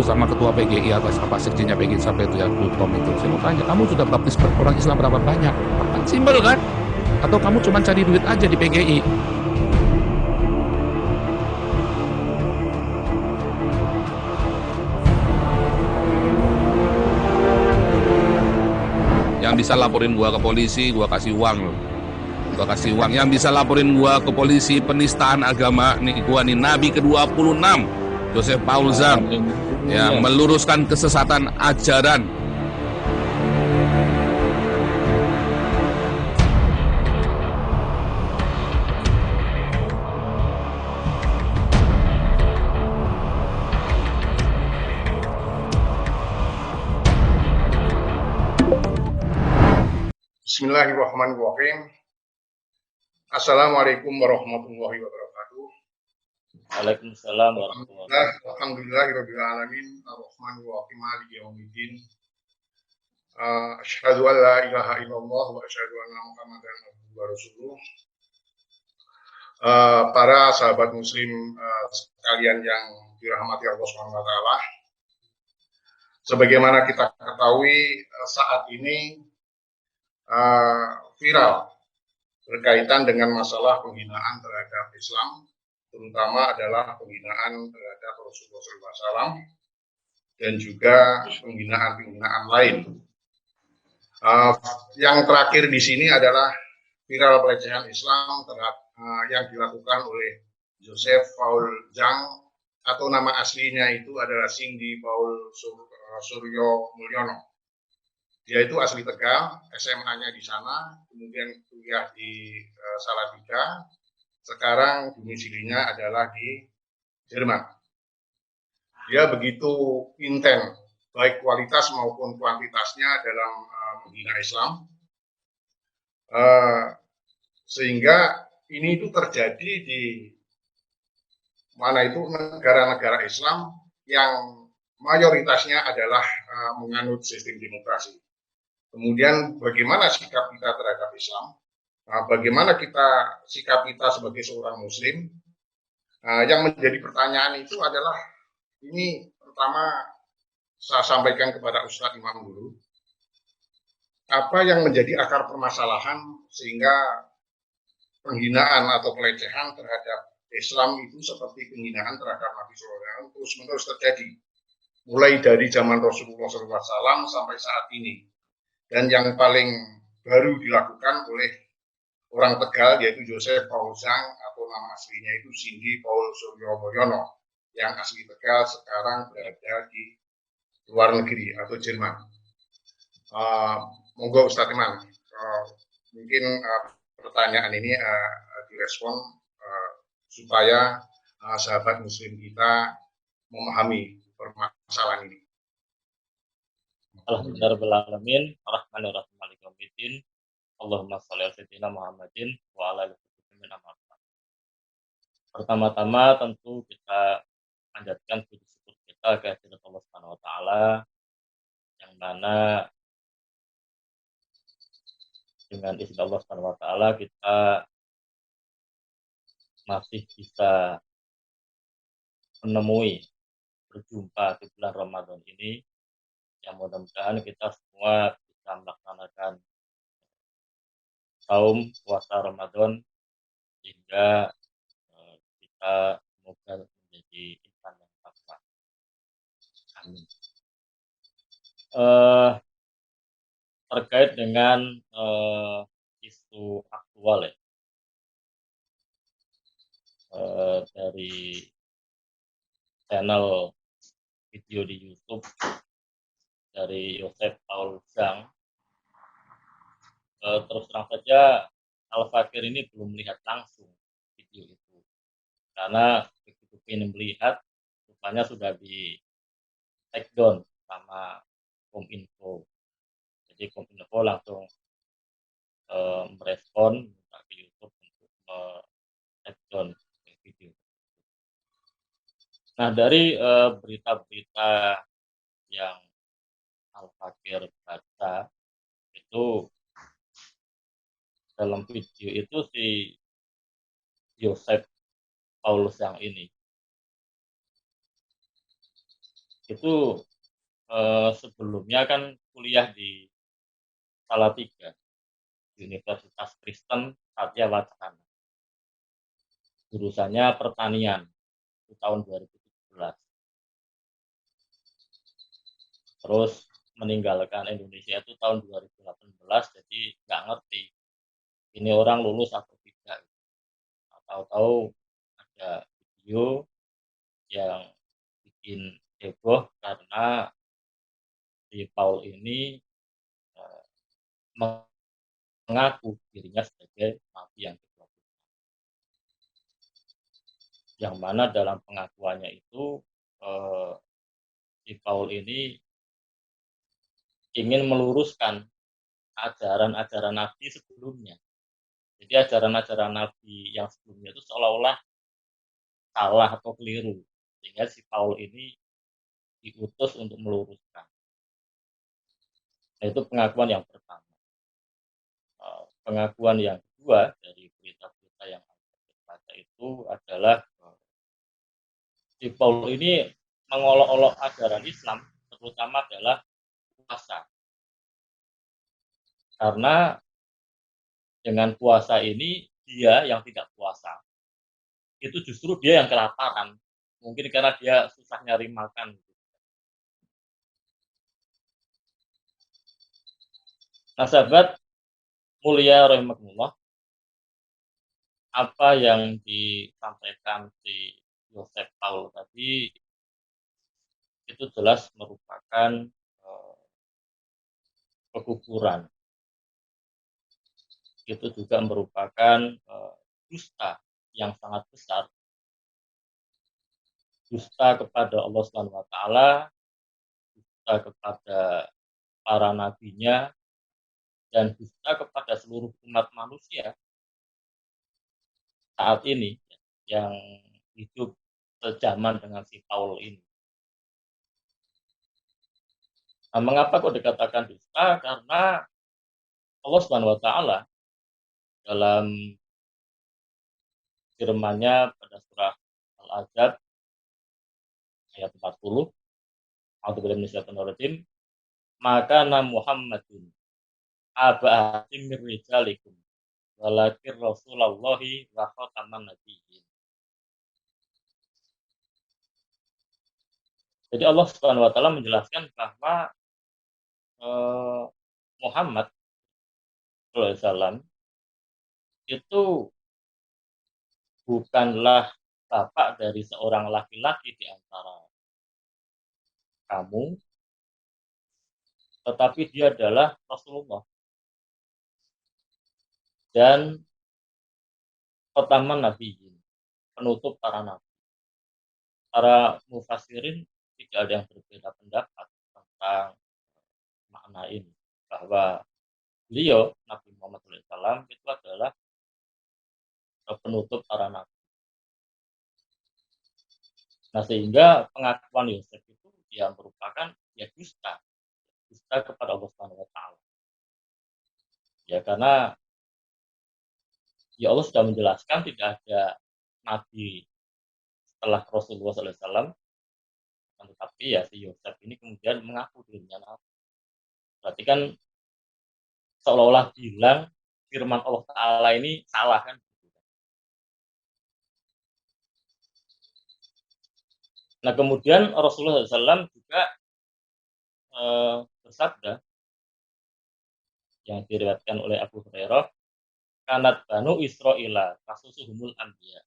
sama ketua PGI atau apa sekjennya PGI sampai itu ya Tom itu. Saya mau tanya, kamu sudah baptis orang Islam berapa banyak? Kan simpel kan? Atau kamu cuma cari duit aja di PGI? Yang bisa laporin gua ke polisi, gua kasih uang loh. Gua kasih uang. Yang bisa laporin gua ke polisi penistaan agama nih, gua nih Nabi ke-26 Joseph Paul Zhang yang meluruskan kesesatan ajaran. Bismillahirrahmanirrahim. Assalamualaikum warahmatullahi wabarakatuh. Waalaikumsalam warahmatullahi wabarakatuh. Alhamdulillahirabbil alamin, arrahmanirrahim, maliki yaumiddin. Asyhadu an la ilaha illallah wa asyhadu anna Muhammadan abduhu wa rasuluh. Para sahabat muslim sekalian yang dirahmati Allah Subhanahu wa taala. Sebagaimana kita ketahui saat ini viral berkaitan dengan masalah penghinaan terhadap Islam, terutama adalah penghinaan terhadap Rasulullah SAW dan juga penghinaan-penghinaan lain. Yang terakhir di sini adalah viral pelecehan Islam yang dilakukan oleh Joseph Paul Zhang, atau nama aslinya itu adalah Cindy Paul Suryo Mulyono. Dia itu asli Tegal, SMA-nya di sana, kemudian kuliah di Salatiga, sekarang domisilinya adalah di Jerman. Dia begitu intent, baik kualitas maupun kuantitasnya dalam menghina Islam, sehingga ini itu terjadi di mana itu negara-negara Islam yang mayoritasnya adalah menganut sistem demokrasi. Kemudian bagaimana sikap kita terhadap Islam, bagaimana sikap kita sebagai seorang muslim, yang menjadi pertanyaan itu adalah, ini pertama saya sampaikan kepada Ustadz Imam dulu, apa yang menjadi akar permasalahan sehingga penghinaan atau pelecehan terhadap Islam itu seperti penghinaan terhadap Nabi SAW terus-menerus terjadi, mulai dari zaman Rasulullah SAW sampai saat ini. Dan yang paling baru dilakukan oleh orang Tegal, yaitu Joseph Paul Zhang, atau nama aslinya itu Cindy Paul Suryo Mulyono, yang asli Tegal sekarang berada di luar negeri atau Jerman. Monggo Ustadz Imam, mungkin pertanyaan ini direspon supaya sahabat muslim kita memahami permasalahan ini. Alhamdulillahirrahmanirrahim, arrahmanirrahim, maliki yaumiddin. Allahumma shalli ala sayyidina Muhammadin wa ala alihi wasallam. Pertama-tama tentu kita panjatkan puji syukur kita ke Allah Subhanahu wa taala, yang mana dengan izin Allah Subhanahu wa taala kita masih bisa menemui berjumpa di bulan Ramadan ini, yang mudah-mudahan kita semua bisa melaksanakan saum puasa Ramadan sehingga kita semoga menjadi insan yang takwa. Amin. Terkait dengan isu aktual ya, dari channel video di YouTube dari Joseph Paul Zhang, terus terang saja Al-Fakir ini belum melihat langsung video itu, karena begitu ingin melihat rupanya sudah di take down sama Kominfo. Jadi Kominfo langsung merespon minta ke YouTube untuk take down video. Nah, dari berita-berita yang Al-Fakir baca itu, dalam video itu si Joseph Paulus yang ini Itu sebelumnya kan kuliah di Salatiga, di Universitas Kristen Satya Wacana. Jurusannya pertanian, itu tahun 2017. Terus meninggalkan Indonesia itu tahun 2018, jadi nggak ngerti ini orang lulus atau tidak. Tahu-tahu ada video yang bikin heboh karena si Paul ini eh, mengaku dirinya sebagai nabi yang kedua. Yang mana dalam pengakuannya itu si Paul ini ingin meluruskan ajaran-ajaran nabi sebelumnya. Jadi ajaran-ajaran nabi yang sebelumnya itu seolah-olah salah atau keliru. Sehingga si Paul ini diutus untuk meluruskan. Nah, itu pengakuan yang pertama. Pengakuan yang kedua dari berita-berita yang saya baca itu adalah si Paul ini mengolok-olok ajaran Islam, terutama adalah puasa. Karena dengan puasa ini dia yang tidak puasa, itu justru dia yang kelaparan. Mungkin karena dia susah nyari makan. Nah, sahabat mulia rahimakumullah, apa yang disampaikan si Yosef Paul tadi itu jelas merupakan kekufuran. Itu juga merupakan dusta yang sangat besar. Dusta kepada Allah Subhanahu wa taala, dusta kepada para nabinya, dan dusta kepada seluruh umat manusia saat ini yang hidup sejaman dengan si Paul ini. Nah, mengapa kok dikatakan dusta? Karena Allah Subhanahu wa taala dalam firman-Nya pada surah Al-Ahzab ayat 40, A'udzubillahi minasyaitonir rajim, maka Muhammadun aba mir rijalikum walakin rasulullahi wa khataman nabiyyin. Jadi Allah Subhanahu wa taala menjelaskan bahwa Muhammad sallallahu alaihi wasallam itu bukanlah bapak dari seorang laki-laki di antara kamu, tetapi dia adalah Rasulullah dan khataman nabiyyin, penutup para nabi. Para mufassirin tidak ada yang berbeda pendapat tentang makna ini, bahwa beliau Nabi Muhammad SAW itu adalah penutup para nabi. Nah, sehingga pengakuan Yosef itu dia merupakan ya dusta kepada Allah Subhanahu wa taala. Ya, karena ya Allah sudah menjelaskan tidak ada nabi setelah Rasulullah SAW, tetapi ya si Yosef ini kemudian mengaku dirinya nabi. Berarti kan seolah-olah bilang firman Allah Ta'ala ini salah kan. Nah, kemudian Rasulullah SAW juga bersabda yang diriwayatkan oleh Abu Hurairah, kanat banu Israila kasusuhumul anbiya.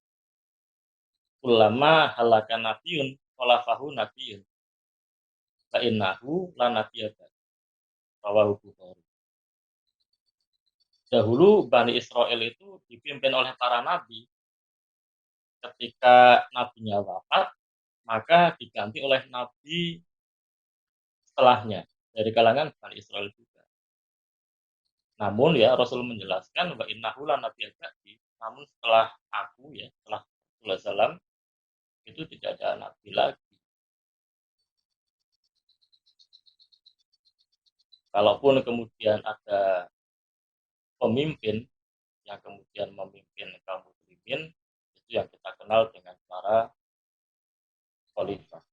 Ulama halakan nabiyun walafahu nabiyun. Fa innahu la nabiyya. Rawahu Bukhari. Dahulu Bani Israel itu dipimpin oleh para nabi. Ketika nabinya wafat, maka diganti oleh nabi setelahnya dari kalangan Bani Israel juga. Namun ya Rasul menjelaskan wa innahu la nabiyya ba'di. Namun setelah aku ya, setelah Rasulullah SAW itu tidak ada nabi lagi. Kalaupun kemudian ada pemimpin yang kemudian memimpin kaum muslimin, itu yang kita kenal dengan para khalifah.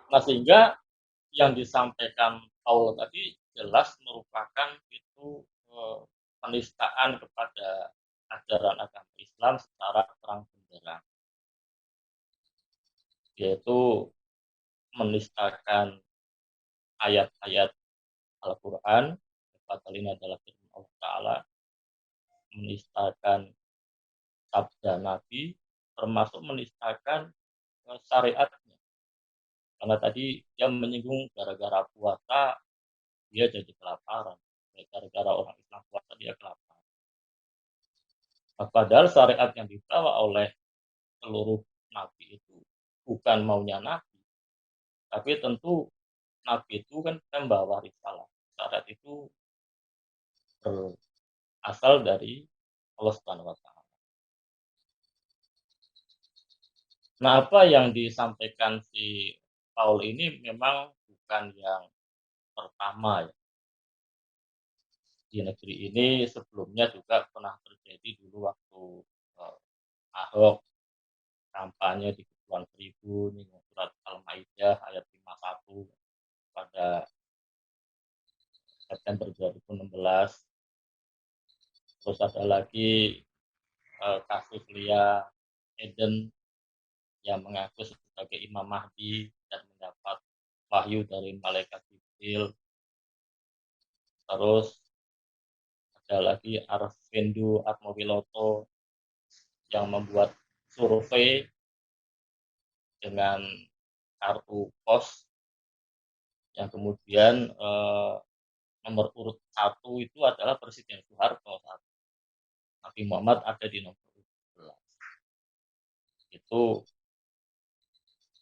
Nah, sehingga yang disampaikan Paul tadi jelas merupakan itu penistaan kepada ajaran agama Islam secara terang benderang, yaitu menistakan ayat-ayat Al-Quran, kata ini adalah firman Allah Ta'ala, menistakan sabda Nabi, termasuk menistakan syariatnya. Karena tadi dia menyinggung gara-gara puasa dia jadi kelaparan, gara-gara orang Islam puasa dia kelaparan. Nah, padahal syariat yang dibawa oleh seluruh nabi itu bukan maunya nabi, tapi tentu nabi itu kan membawa risalah. Syariat itu berasal dari Allah Subhanahu wa taala. Nah, apa yang disampaikan si Paul ini memang bukan yang pertama ya. Di negeri ini sebelumnya juga pernah terjadi dulu waktu Ahok kampanye di Kepulauan Seribu, dengan surat Al-Maidah ayat 51 pada September 2016. Terus ada lagi kasus Lia Eden yang mengaku sebagai Imam Mahdi dan mendapat wahyu dari malaikat Jibril. Terus ada lagi Arsvendu Atmowiloto yang membuat survei dengan kartu pos yang kemudian nomor urut 1 itu adalah Presiden Soeharto saat Nabi Muhammad ada di nomor 11. Itu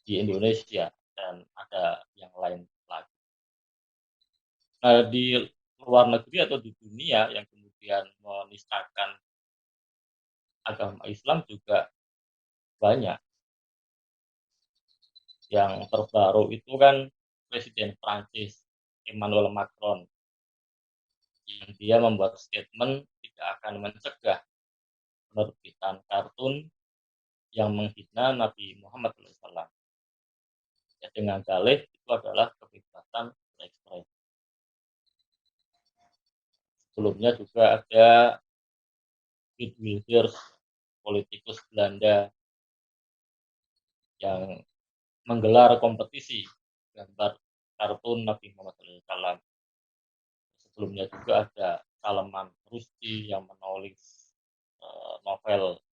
di Indonesia dan ada yang lain lagi. Nah, di luar negeri atau di dunia yang kemudian menistakan agama Islam juga banyak. Yang terbaru itu kan Presiden Prancis Emmanuel Macron yang dia membuat statement tidak akan mencegah penerbitan kartun yang menghina Nabi Muhammad SAW. Ya, dengan dalih itu adalah kebebasan berekspresi. Sebelumnya juga ada Piet Wilders, politikus Belanda, yang menggelar kompetisi gambar kartun Nabi Muhammad SAW. Sebelumnya juga ada Salman Rushdie yang menulis novel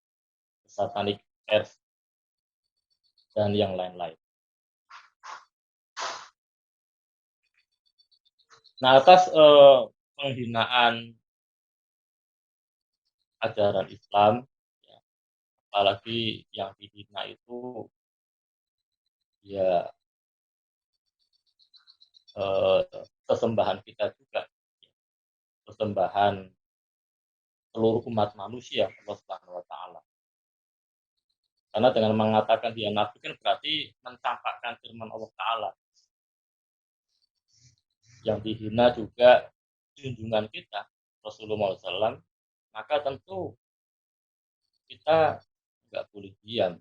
Satanic Verse dan yang lain-lain. Nah, atas penghinaan ajaran Islam, ya, apalagi yang dihina itu ya sesembahan kita juga, sesembahan seluruh umat manusia Allah Subhanahu wa taala. Karena dengan mengatakan dia nabi kan berarti mencampakkan firman Allah Ta'ala. Yang dihina juga junjungan kita Rasulullah SAW, maka tentu kita nggak boleh diam,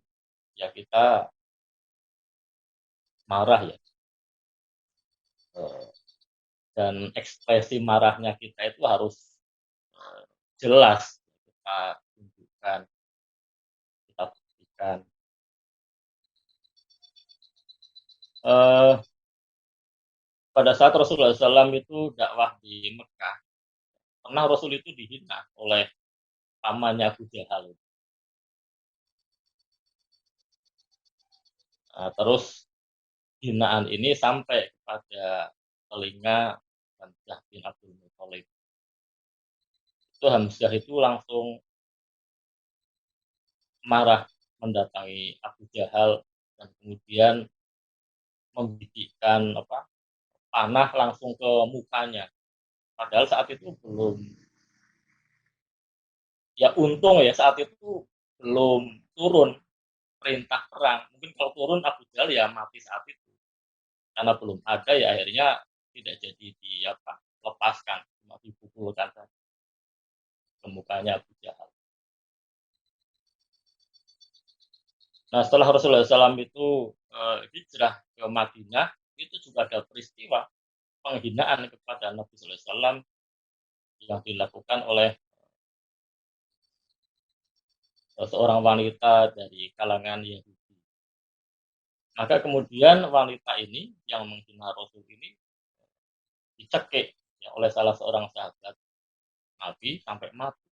ya kita marah ya, dan ekspresi marahnya kita itu harus jelas kita tunjukkan, kita buktikan. Pada saat Rasulullah SAW itu dakwah di Mekah, pernah Rasul itu dihina oleh pamannya Abu Jahal. Nah, terus hinaan ini sampai kepada telinga Hamzah bin Abdul Muthalib. Itu Hamzah itu langsung marah mendatangi Abu Jahal dan kemudian membidikkan panah langsung ke mukanya. Padahal saat itu belum, ya untung ya saat itu belum turun perintah perang. Mungkin kalau turun Abu Jahal ya mati saat itu. Karena belum ada ya akhirnya tidak jadi lepaskan, cuma dipukulkan saja ke mukanya Abu Jahal. Nah, setelah Rasulullah SAW itu hijrah ke Madinah, itu juga ada peristiwa penghinaan kepada Nabi SAW yang dilakukan oleh seorang wanita dari kalangan Yahudi. Maka kemudian wanita ini yang menghina Rasul ini dicekik ya, oleh salah seorang sahabat Nabi sampai mati.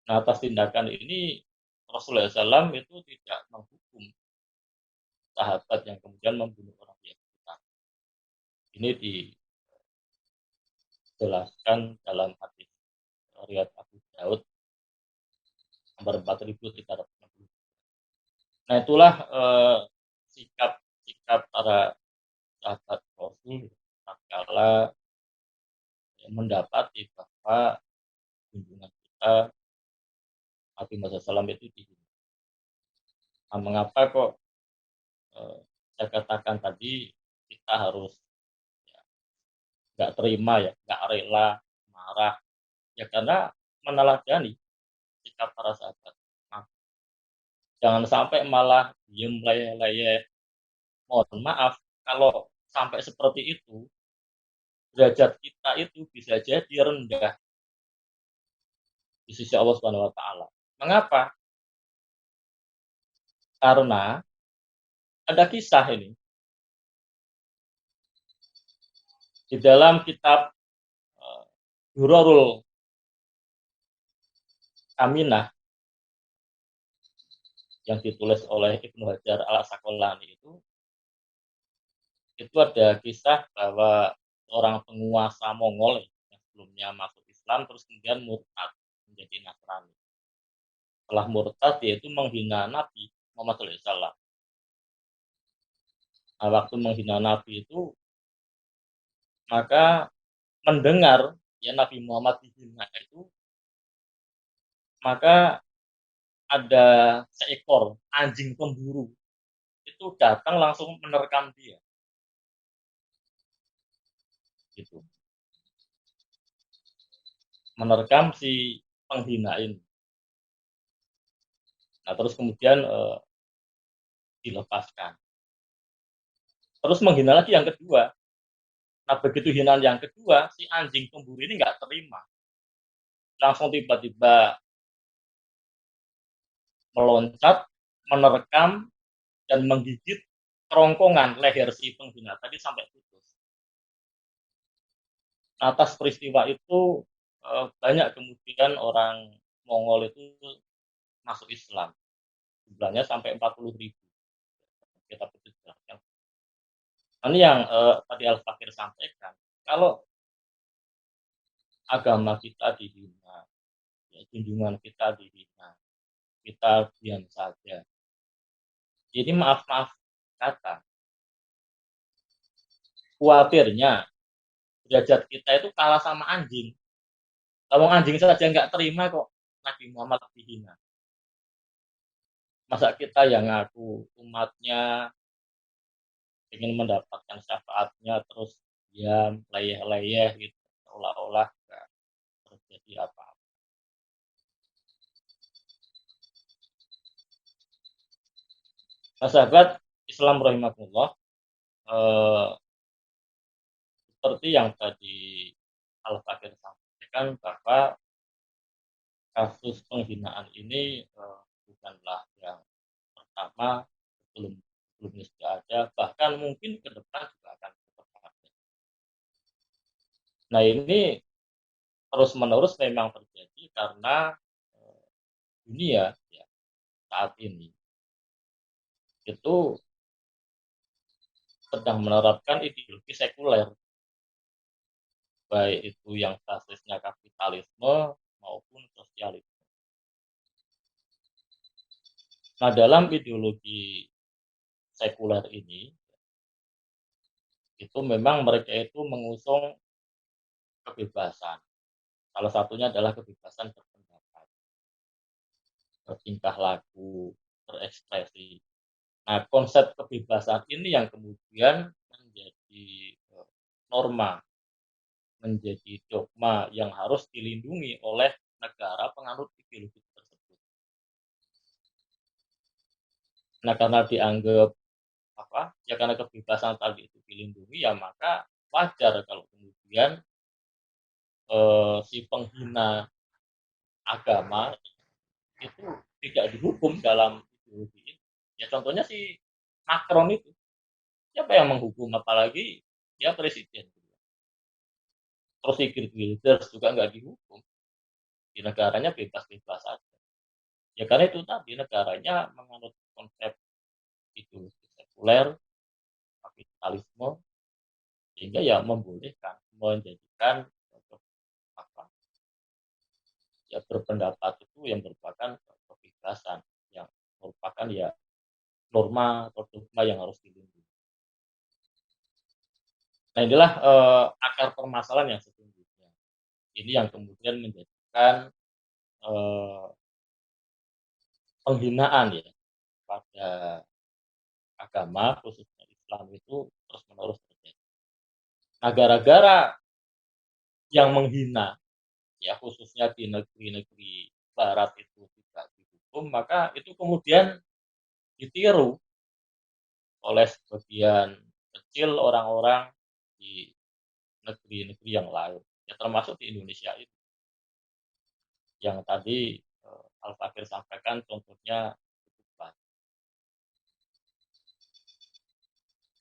Nah, atas tindakan ini Rasulullah SAW itu tidak menghukum sahabat yang kemudian membunuh orang Yahudi. Ini dijelaskan dalam hadis riwayat Abu Daud nomor 4360. Nah, itulah sikap sikap para sahabat Rasul tatkala mendapati bahwa junjungan kita Nabi Muhammad SAW itu dihina. Nah, mengapa kok saya katakan tadi kita harus ya, nggak terima ya, nggak rela, marah ya karena meneladani sikap para sahabat. Nah, jangan sampai malah diem leyeh-leyeh. Mohon maaf kalau sampai seperti itu derajat kita itu bisa jadi rendah di sisi Allah Subhanahu wa taala. Mengapa? Karena ada kisah ini di dalam kitab Durarul Aminah yang ditulis oleh Ibnu Hajar Al-Asqalani itu ada kisah bahwa seorang penguasa Mongol yang sebelumnya masuk Islam terus kemudian murtad menjadi Nasrani. Setelah murtad dia itu menghina Nabi Muhammad SAW. Nah, waktu menghina Nabi itu maka mendengar ya Nabi Muhammad dihina itu maka ada seekor anjing pemburu itu datang langsung menerkam dia gitu, menerkam si penghina ini. Nah, terus kemudian dilepaskan. Terus menghina lagi yang kedua. Nah, begitu hinaan yang kedua, si anjing pemburu ini nggak terima. Langsung tiba-tiba meloncat, menerkam, dan menggigit kerongkongan leher si penghina tadi sampai putus. Atas peristiwa itu banyak kemudian orang Mongol itu masuk Islam. Jumlahnya sampai 40.000. Kita jelaskan. Ini yang tadi Al-Fakir sampaikan. Kalau agama kita dihina, ya, junjungan kita dihina, kita diam saja. Jadi maaf-maaf kata, khawatirnya derajat kita itu kalah sama anjing. Kalau anjing saja nggak terima kok Nabi Muhammad dihina. Masa kita yang ngaku umatnya ingin mendapatkan syafaatnya terus diam, leyeh-leyeh gitu, seolah-olah nggak terjadi apa-apa. Nah, sahabat Islam rahimakumullah, seperti yang tadi Al-Fakir sampaikan bahwa kasus penghinaan ini bukanlah yang pertama, sebelumnya sudah ada, bahkan mungkin ke depan juga akan tetap ada. Nah, ini terus-menerus memang terjadi karena dunia ya, saat ini itu sedang menerapkan ideologi sekuler, baik itu yang basisnya kapitalisme maupun sosialisme. Nah, dalam ideologi sekuler ini, itu memang mereka itu mengusung kebebasan. Salah satunya adalah kebebasan berpendapat, bertingkah laku, berekspresi. Nah, konsep kebebasan ini yang kemudian menjadi norma, menjadi dogma yang harus dilindungi oleh negara penganut ideologi tersebut. Nah, karena dianggap ya karena kebebasan tadi itu dilindungi, ya maka wajar kalau kemudian si penghina agama itu tidak dihukum dalam ideologi ini. Ya contohnya si Macron itu, siapa yang menghukum, apalagi dia presiden. Terus si Geert Wilders juga nggak dihukum, di negaranya bebas-bebas saja. Ya karena itu tadi negaranya menganut konsep ideologi sekuler, kapitalisme, sehingga ya membolehkan, menjadikan apa ya berpendapat itu yang merupakan kebebasan, yang merupakan ya norma atau dogma yang harus dilindungi. Nah inilah akar permasalahan yang sesungguhnya. Ini yang kemudian menjadikan penghinaan ya pada agama khususnya Islam itu terus-menerus terjadi. Nah gara-gara yang menghina ya khususnya di negeri-negeri barat itu tidak dihukum, maka itu kemudian ditiru oleh sebagian kecil orang-orang di negeri-negeri yang lain, ya termasuk di Indonesia itu. Yang tadi Al-Fakir sampaikan contohnya cukup banyak.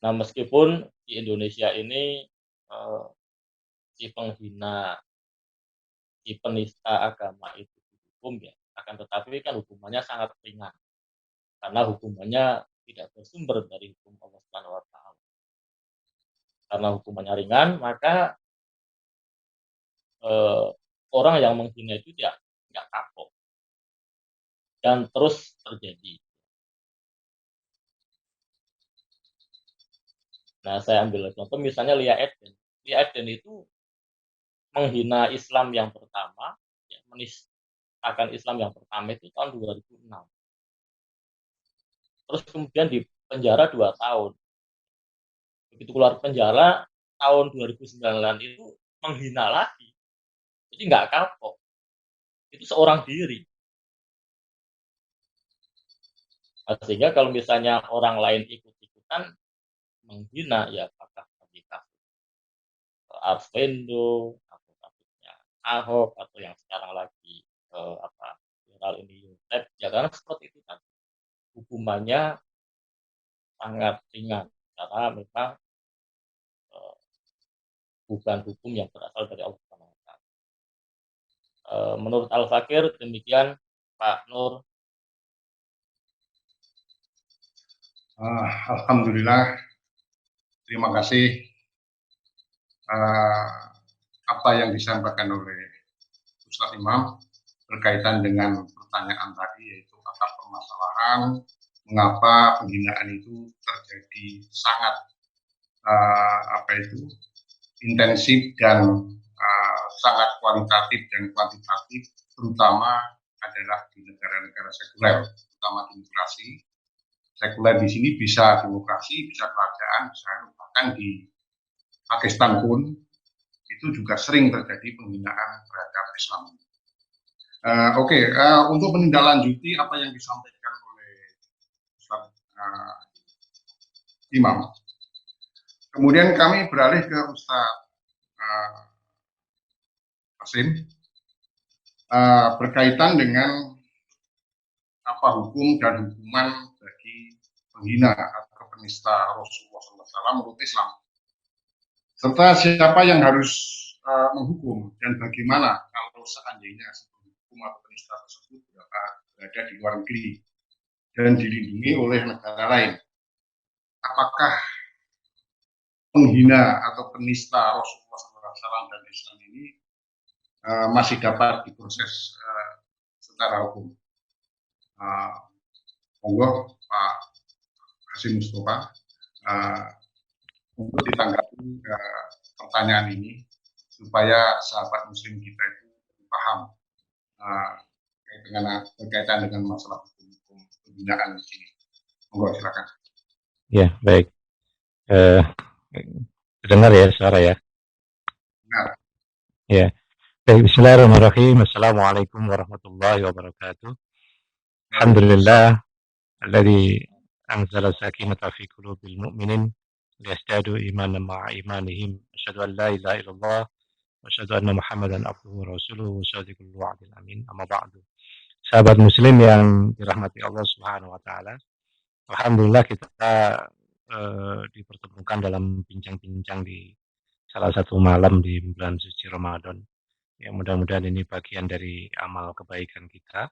Nah meskipun di Indonesia ini si penghina, si penista agama itu dihukum ya, akan tetapi kan hukumannya sangat ringan. Karena hukumannya tidak bersumber dari hukum Allah Subhanahu wa taala. Karena hukumannya ringan, maka orang yang menghina itu tidak kapok dan terus terjadi. Nah, saya ambil contoh misalnya Lia Eden. Lia Eden itu menghina Islam yang pertama, ya, menistakan Islam yang pertama itu tahun 2006. Terus kemudian di penjara 2 tahun. Begitu keluar penjara tahun 2009 itu menghina lagi. Jadi nggak kapok. Itu seorang diri. Nah, sehingga kalau misalnya orang lain ikut-ikutan menghina, ya apakah tadi kasus Arswendo atau kasusnya Ahok atau yang sekarang lagi viral ini Yosep, ya karena seperti itu kan hukumannya sangat ringan karena memang bukan hukum yang berasal dari Allah Subhanahu wa taala. Menurut Al-Fakir demikian Pak Nur. Alhamdulillah, terima kasih apa yang disampaikan oleh Ustaz Imam berkaitan dengan pertanyaan tadi, yaitu akar permasalahan mengapa penghinaan itu terjadi sangat intensif dan sangat kualitatif dan kuantitatif, terutama adalah di negara-negara sekuler, terutama demokrasi. Sekuler di sini bisa demokrasi, bisa kerajaan, bisa bahkan di Pakistan pun itu juga sering terjadi penghinaan terhadap Islam. Untuk menindaklanjuti apa yang disampaikan oleh Ustaz Imam, kemudian kami beralih ke Ustaz Hasim berkaitan dengan apa hukum dan hukuman bagi penghina atau penista Rasulullah SAW menurut Islam, serta siapa yang harus menghukum dan bagaimana kalau seandainya hukum atau penista tersebut berada di luar negeri dan dilindungi oleh negara lain. Apakah penghina atau penista Rasulullah SAW dan Islam ini masih dapat diproses secara hukum? Monggo Pak Hasim Mustafa untuk ditanggapi pertanyaan ini supaya sahabat Muslim kita itu paham berkaitan dengan masalah hukum pembinaan di sini. Monggo silakan. Ya baik. Dengar ya suara ya. Benar. Ya. Baik, bismillahirrahmanirrahim. Assalamualaikum warahmatullahi wabarakatuh. Alhamdulillah alladzi anzala sakinata fi qulubil mu'minin liyazdadu imanan ma'a imanihim. Asyhadu an la ilaha illallah wa asyhadu anna Muhammadan abduhu wa rasuluhu shadiqul wa'dil amin. Amma ba'du. Sahabat muslim yang dirahmati Allah Subhanahu wa taala. Alhamdulillah kita dipertemukan dalam bincang-bincang di salah satu malam di bulan suci Ramadan. Ya, mudah-mudahan ini bagian dari amal kebaikan kita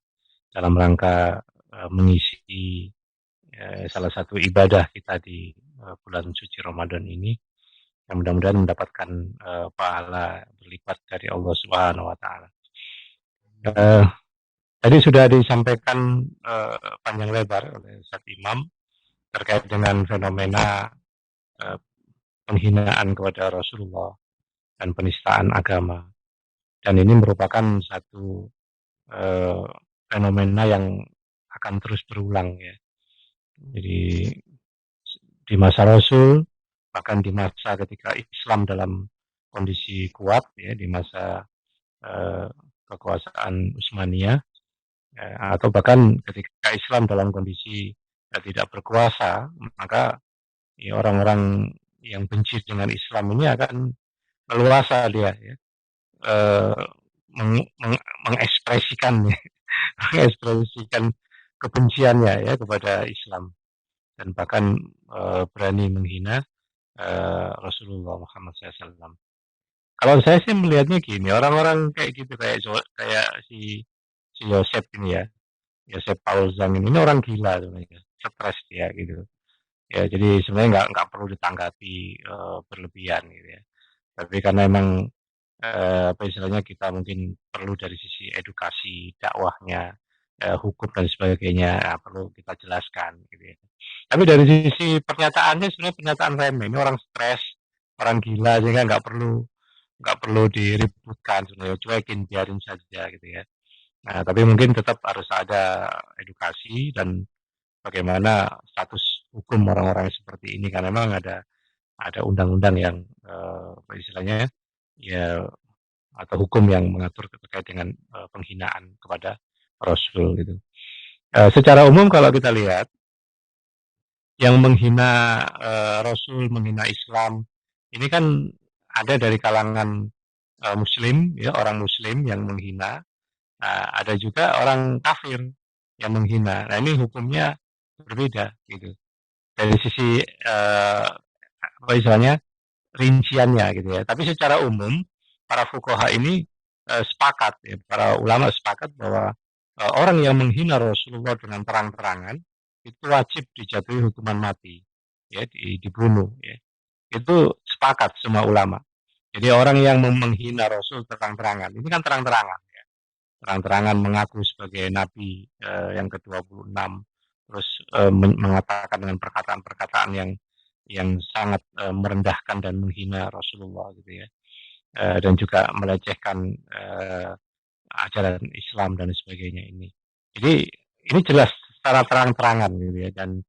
dalam rangka mengisi salah satu ibadah kita di bulan suci Ramadan ini. Yang mudah-mudahan mendapatkan pahala berlipat dari Allah Subhanahu wa taala. Tadi sudah disampaikan panjang lebar oleh Ustaz Imam terkait dengan fenomena penghinaan kepada Rasulullah dan penistaan agama. Dan ini merupakan satu fenomena yang akan terus berulang ya. Jadi di masa Rasul, bahkan di masa ketika Islam dalam kondisi kuat ya, di masa kekuasaan Utsmaniyah, atau bahkan ketika Islam dalam kondisi tidak berkuasa, maka ya, orang-orang yang benci dengan Islam ini akan leluasa dia ya, mengekspresikan kebenciannya ya kepada Islam dan bahkan berani menghina Rasulullah Muhammad SAW. Kalau saya sih melihatnya gini, orang-orang kayak gitu kayak si Yosef ini ya, Yosef Paul Zhang ini orang gila sebenarnya, stres dia gitu. Ya jadi sebenarnya nggak perlu ditanggapi berlebihan gitu ya. Tapi karena memang apa istilahnya kita mungkin perlu dari sisi edukasi dakwahnya, hukum dan sebagainya perlu kita jelaskan gitu ya. Tapi dari sisi pernyataannya sebenarnya pernyataan remeh. Ini orang stres, orang gila sehingga nggak perlu diributkan sebenarnya, cuekin biarin saja gitu ya. Nah, tapi mungkin tetap harus ada edukasi dan bagaimana status hukum orang-orang seperti ini karena memang ada undang-undang yang istilahnya ya atau hukum yang mengatur terkait dengan penghinaan kepada Rasul gitu. Secara umum kalau kita lihat yang menghina Rasul, menghina Islam ini kan ada dari kalangan Muslim ya, orang Muslim yang menghina. Nah, ada juga orang kafir yang menghina. Nah, ini hukumnya berbeda gitu. Dari sisi apa istilahnya rinciannya gitu ya. Tapi secara umum para fuqaha ini sepakat ya, para ulama sepakat bahwa orang yang menghina Rasulullah dengan terang-terangan itu wajib dijatuhi hukuman mati ya, dibunuh ya. Itu sepakat semua ulama. Jadi orang yang menghina Rasul terang-terangan, ini kan terang-terangan ya. Terang-terangan mengaku sebagai nabi yang ke-26, terus mengatakan dengan perkataan-perkataan yang sangat merendahkan dan menghina Rasulullah gitu ya. Dan juga melecehkan ajaran Islam dan sebagainya ini. Jadi ini jelas secara terang-terangan gitu ya, dan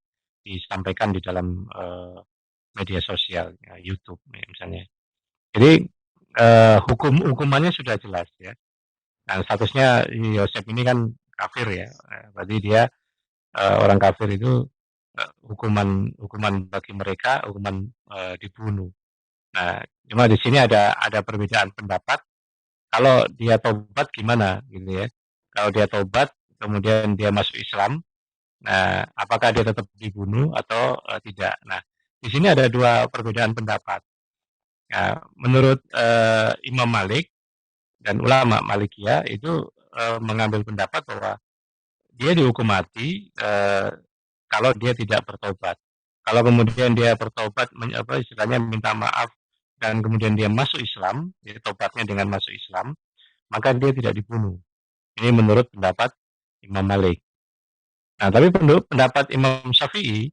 disampaikan di dalam media sosial ya, YouTube ya, misalnya. Jadi hukumannya sudah jelas ya. Nah, statusnya Yosef ini kan kafir ya, berarti dia orang kafir itu hukuman bagi mereka hukuman dibunuh. Nah, cuma di sini ada perbedaan pendapat. Kalau dia tobat gimana gitu ya? Kalau dia tobat kemudian dia masuk Islam, nah apakah dia tetap dibunuh atau tidak? Nah, di sini ada dua perbedaan pendapat. Nah, menurut Imam Malik dan ulama Malikiyah itu mengambil pendapat bahwa dia dihukum mati kalau dia tidak bertobat. Kalau kemudian dia bertobat, istilahnya minta maaf dan kemudian dia masuk Islam, dia tobatnya dengan masuk Islam, maka dia tidak dibunuh. Ini menurut pendapat Imam Malik. Nah, tapi menurut pendapat Imam Syafi'i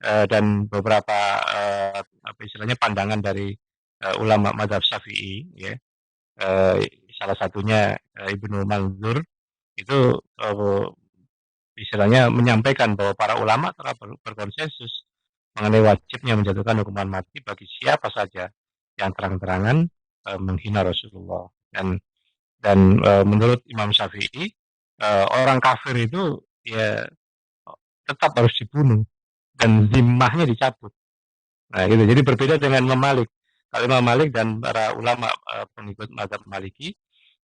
dan beberapa istilahnya pandangan dari ulama mazhab Syafi'i, ya, salah satunya Ibnu Manzur itu istilahnya menyampaikan bahwa para ulama telah berkonsensus mengenai wajibnya menjatuhkan hukuman mati bagi siapa saja yang terang-terangan menghina Rasulullah. Dan menurut Imam Syafi'i orang kafir itu ya tetap harus dibunuh dan zimmahnya dicabut. Nah, gitu. Jadi berbeda dengan Imam Malik. Kalau Imam Malik dan para ulama pengikut mazhab Maliki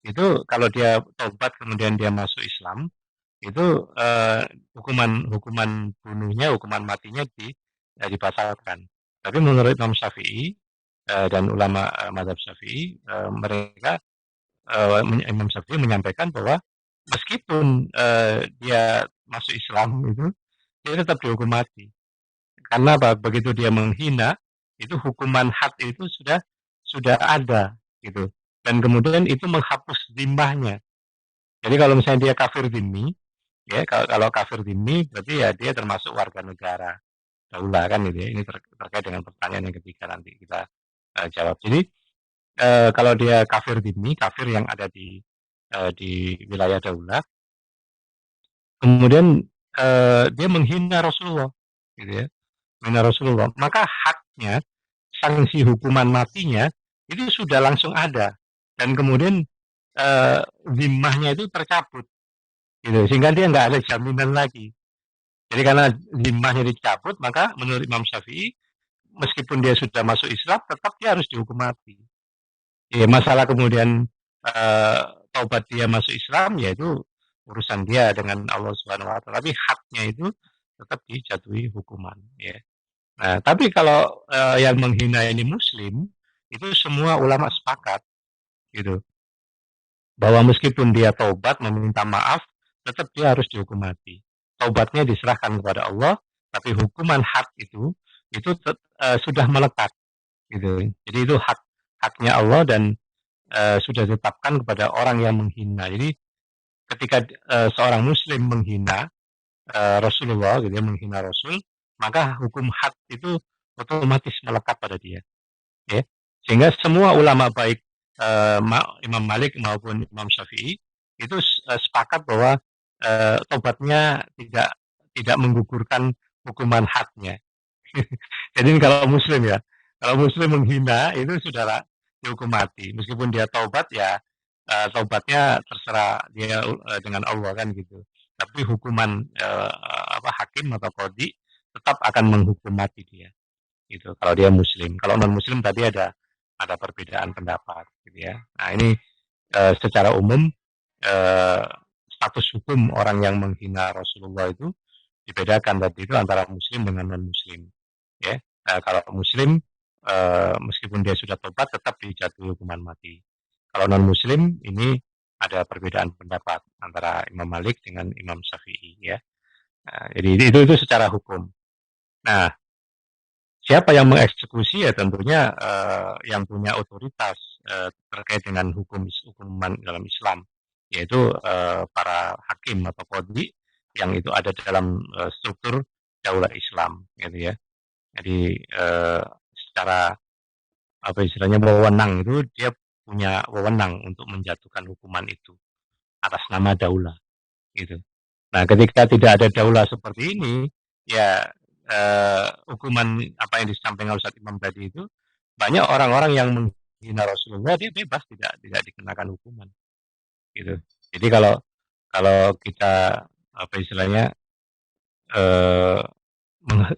itu kalau dia taubat kemudian dia masuk Islam itu hukuman bunuhnya, hukuman matinya dibatalkan. Tapi menurut Imam Syafi'i dan ulama mazhab Syafi'i mereka Imam Syafi'i menyampaikan bahwa meskipun dia masuk Islam itu dia tetap dihukum mati. Karena apa? Begitu dia menghina, itu hukuman had itu sudah ada gitu. Dan kemudian itu menghapus zimmahnya. Jadi kalau misalnya dia kafir zimmi, ya kalau kafir zimmi berarti ya dia termasuk warga negara daulah kan gitu ya. Ini terkait dengan pertanyaan yang ketiga nanti kita jawab. Jadi kalau dia kafir zimmi, kafir yang ada di wilayah daulah, kemudian dia menghina Rasulullah, gitu ya. Menghina Rasulullah, maka haknya sanksi hukuman matinya itu sudah langsung ada dan kemudian zimmahnya itu tercabut gitu sehingga dia nggak ada jaminan lagi. Jadi karena zimmahnya dicabut maka menurut Imam Syafi'i meskipun dia sudah masuk Islam tetap dia harus dihukum mati. Ya, masalah kemudian taubat dia masuk Islam yaitu urusan dia dengan Allah Subhanahu wa taala, tapi haknya itu tetap dijatuhi hukuman ya. Nah, tapi kalau yang menghina ini Muslim, itu semua ulama sepakat, gitu, bahwa meskipun dia taubat meminta maaf, tetap dia harus dihukum mati. Taubatnya diserahkan kepada Allah, tapi hukuman had itu sudah melekat, gitu. Jadi itu haknya Allah dan sudah ditetapkan kepada orang yang menghina. Jadi ketika seorang Muslim menghina Rasulullah, gitu ya, menghina Rasul, maka hukum had itu otomatis melekat pada dia, ya. Sehingga semua ulama baik Imam Malik maupun Imam Syafi'i itu sepakat bahwa tobatnya tidak menggugurkan hukuman hadnya. Jadi kalau Muslim ya, kalau Muslim menghina itu sudah dihukum mati. Meskipun dia taubat ya taubatnya terserah dia dengan Allah kan gitu. Tapi hukuman hakim atau qadhi tetap akan menghukum mati dia. Gitu. Kalau dia Muslim, kalau non Muslim tadi ada perbedaan pendapat, gitu ya. Nah ini secara umum status hukum orang yang menghina Rasulullah itu dibedakan tadi itu antara Muslim dengan non Muslim, ya. Kalau Muslim meskipun dia sudah tobat tetap dijatuhi hukuman mati. Kalau non Muslim ini ada perbedaan pendapat antara Imam Malik dengan Imam Syafi'i, ya. Nah, jadi itu secara hukum. Nah, siapa yang mengeksekusi ya tentunya yang punya otoritas terkait dengan hukuman dalam Islam, yaitu para hakim atau qadhi yang itu ada dalam struktur daulah Islam, gitu ya. Jadi secara apa istilahnya wewenang itu dia punya wewenang untuk menjatuhkan hukuman itu atas nama daulah, gitu. Nah, ketika tidak ada daulah seperti ini, ya hukuman apa yang disampaikan Ustaz Imam tadi itu banyak orang-orang yang menghina Rasulullah dia bebas tidak dikenakan hukuman, gitu. Jadi kalau kita apa istilahnya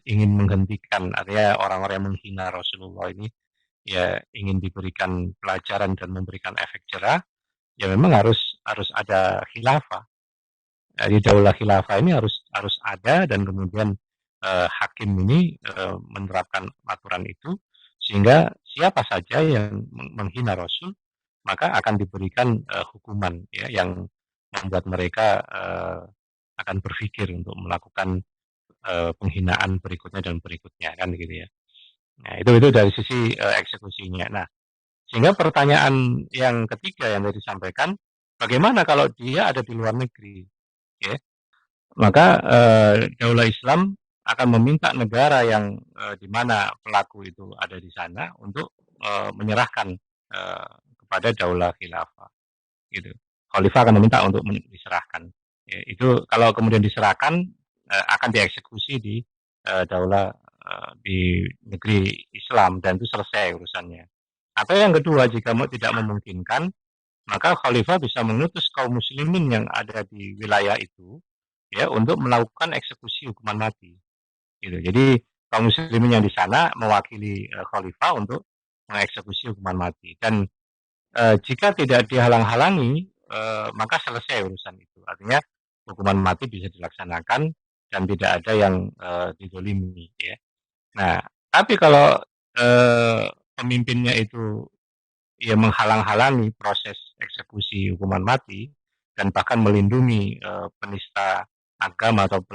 ingin menghentikan artinya orang-orang yang menghina Rasulullah ini ya ingin diberikan pelajaran dan memberikan efek jerah, ya memang harus ada khilafah. Jadi daulah khilafah ini harus ada dan kemudian hakim ini menerapkan aturan itu sehingga siapa saja yang menghina Rasul maka akan diberikan hukuman ya yang membuat mereka akan berpikir untuk melakukan penghinaan berikutnya dan berikutnya kan gitu ya. Nah, itu dari sisi eksekusinya. Nah, sehingga pertanyaan yang ketiga yang tadi disampaikan, bagaimana kalau dia ada di luar negeri? Ya. Maka daulah Islam akan meminta negara yang di mana pelaku itu ada di sana untuk menyerahkan kepada daulah khilafah, gitu. Khalifah akan meminta untuk diserahkan. Ya, itu kalau kemudian diserahkan akan dieksekusi di daulah di negeri Islam dan itu selesai urusannya. Atau yang kedua, jika tidak memungkinkan, maka khalifah bisa mengutus kaum muslimin yang ada di wilayah itu ya untuk melakukan eksekusi hukuman mati. gitu. Jadi kaum muslimin yang di sana mewakili khalifah untuk mengeksekusi hukuman mati. Dan jika tidak dihalang-halangi, maka selesai urusan itu. Artinya hukuman mati bisa dilaksanakan dan tidak ada yang didolimi. Ya. Nah, tapi kalau pemimpinnya itu ya menghalang-halangi proses eksekusi hukuman mati dan bahkan melindungi penista agama atau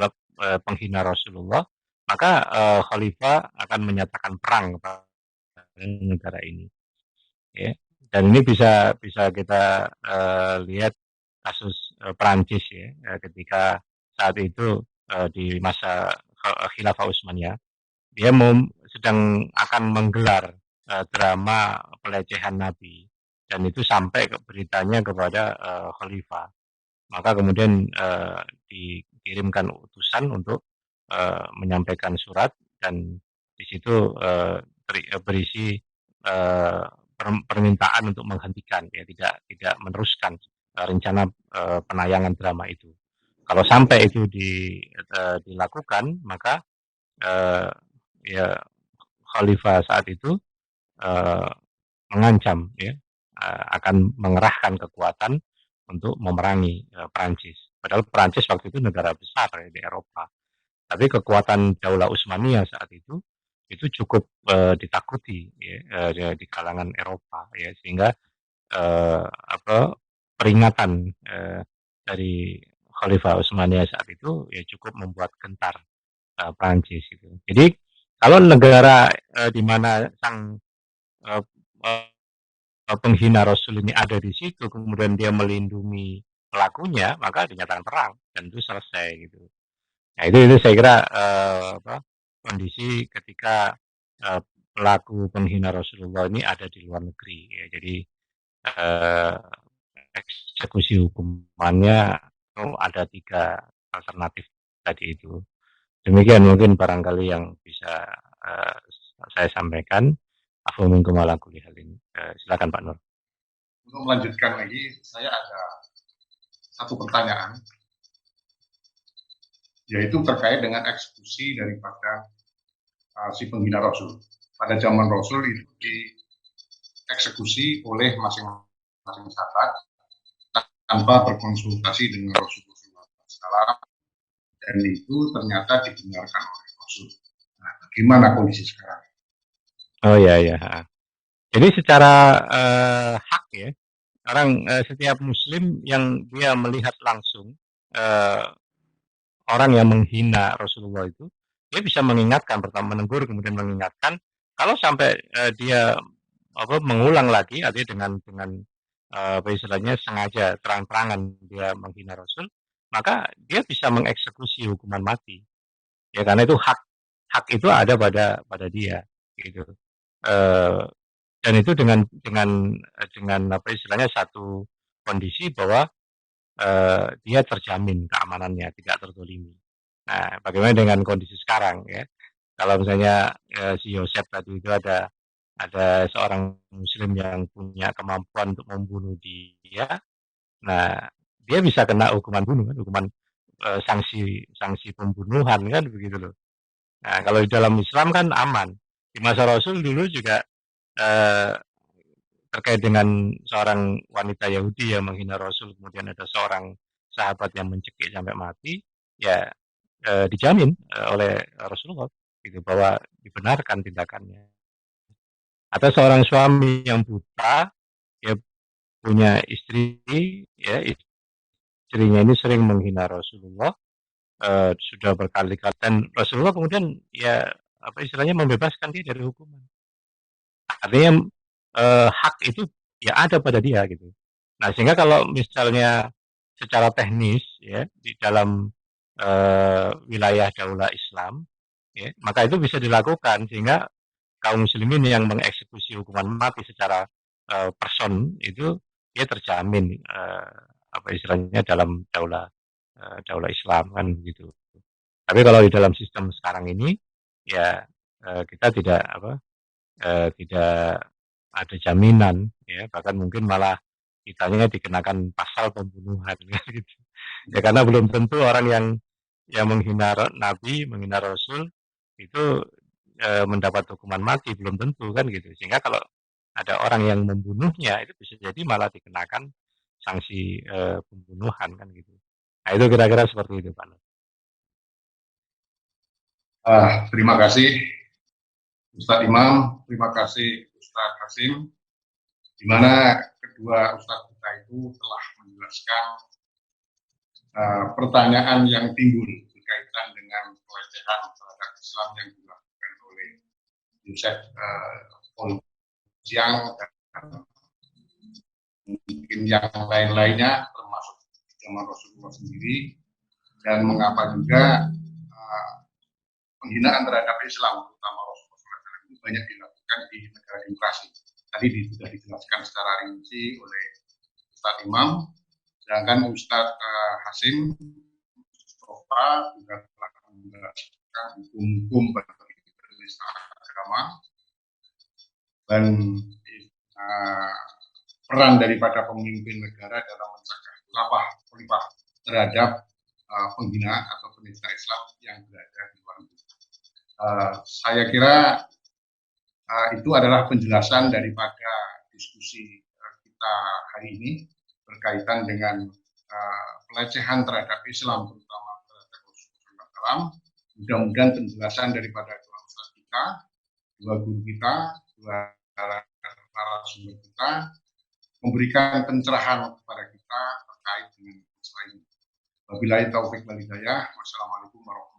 penghina Rasulullah, maka khalifah akan menyatakan perang kepada negara ini. Ya. Dan ini bisa kita lihat kasus Perancis ya, ketika saat itu di masa Khilafah Utsmaniyah, dia sedang akan menggelar drama pelecehan Nabi, dan itu sampai beritanya kepada khalifah. Maka kemudian dikirimkan utusan untuk menyampaikan surat, dan di situ berisi permintaan untuk menghentikan, ya tidak meneruskan rencana penayangan drama itu. Kalau sampai itu dilakukan, maka ya khalifah saat itu mengancam ya akan mengerahkan kekuatan untuk memerangi Perancis. Padahal Perancis waktu itu negara besar ya, di Eropa. Tapi kekuatan Daulah Utsmaniyah saat itu cukup ditakuti ya, di kalangan Eropa ya, sehingga peringatan dari Khalifah Utsmaniyah saat itu ya cukup membuat gentar Prancis itu. Jadi kalau negara di mana sang penghina Rasul ini ada di situ, kemudian dia melindungi pelakunya, maka dinyatakan perang dan itu selesai gitu. Nah itu saya kira kondisi ketika pelaku penghina Rasulullah ini ada di luar negeri ya. Jadi eksekusi hukumannya ada 3 alternatif tadi itu. Demikian mungkin barangkali yang bisa saya sampaikan. Afu minkum ala kulli halin. Silakan Pak Nur. Untuk melanjutkan lagi, saya ada satu pertanyaan, yaitu terkait dengan eksekusi daripada si penghina Rasul. Pada zaman Rasul itu dieksekusi oleh masing-masing sahabat tanpa berkonsultasi dengan Rasulullah SAW, dan itu ternyata dibenarkan oleh Rasul. Nah, bagaimana kondisi sekarang? Oh ya. Jadi secara hak ya, setiap Muslim yang dia melihat langsung orang yang menghina Rasulullah itu, dia bisa mengingatkan, pertama menegur, kemudian mengingatkan. Kalau sampai dia mengulang lagi, artinya dengan istilahnya sengaja terang-terangan dia menghina Rasul, maka dia bisa mengeksekusi hukuman mati. Ya karena itu hak itu ada pada dia, gitu. Dan itu dengan istilahnya satu kondisi bahwa dia terjamin keamanannya, tidak terzolimi. Nah, bagaimana dengan kondisi sekarang ya? Kalau misalnya si Yosef tadi itu ada seorang Muslim yang punya kemampuan untuk membunuh dia, nah dia bisa kena hukuman bunuh kan, hukuman sanksi pembunuhan kan, begitu loh. Nah, kalau di dalam Islam kan aman. Di masa Rasul dulu juga terkait dengan seorang wanita Yahudi yang menghina Rasul, kemudian ada seorang sahabat yang mencekik sampai mati, ya dijamin oleh Rasulullah gitu, bahwa dibenarkan tindakannya. Atau seorang suami yang buta, ya punya istri, ya istrinya ini sering menghina Rasulullah, sudah berkali-kali, dan Rasulullah kemudian ya istilahnya membebaskan dia dari hukuman. Artinya hak itu ya ada pada dia gitu. Nah, sehingga kalau misalnya secara teknis ya di dalam wilayah daulah Islam ya, maka itu bisa dilakukan sehingga kaum muslimin yang mengeksekusi hukuman mati secara person itu dia terjamin istilahnya dalam daulah Islam kan begitu. Tapi kalau di dalam sistem sekarang ini ya kita tidak ada jaminan ya, bahkan mungkin malah kitanya dikenakan pasal pembunuhan gitu. Ya karena belum tentu orang yang menghina Nabi, menghina Rasul itu mendapat hukuman mati, belum tentu kan gitu. Sehingga kalau ada orang yang membunuhnya itu bisa jadi malah dikenakan sanksi pembunuhan kan gitu. Nah itu kira-kira seperti itu Pak Nur. Terima kasih Ustadz Imam, terima kasih Ustadz Hasim, di mana kedua Ustadz kita itu telah menjelaskan pertanyaan yang timbul berkaitan dengan pelecehan terhadap Islam yang dilakukan oleh Yosef Polisiang dan mungkin yang lain-lainnya termasuk zaman Rasulullah sendiri, dan mengapa juga penghinaan terhadap Islam terutama Rasulullah itu banyak dilakukan di negara demokrasi. Tadi sudah dijelaskan secara rinci oleh Ustadz Imam, sedangkan Ustadz Hasim Mustafa juga telah menjelaskan hukum-hukum bagi penistaan agama dan peran daripada pemimpin negara dalam mencegah khilafah terhadap penghinaan atau penista Islam yang berada di luar negeri. Saya kira itu adalah penjelasan daripada diskusi kita hari ini berkaitan dengan pelecehan terhadap Islam, terutama terhadap Rasulullah. Mudah-mudahan penjelasan daripada dua ustaz kita, dua guru kita, dua narasumber kita memberikan pencerahan kepada kita terkait dengan masalah ini. Wabillahi taufiq wal hidayah. Wassalamualaikum warahmatullahi wabarakatuh.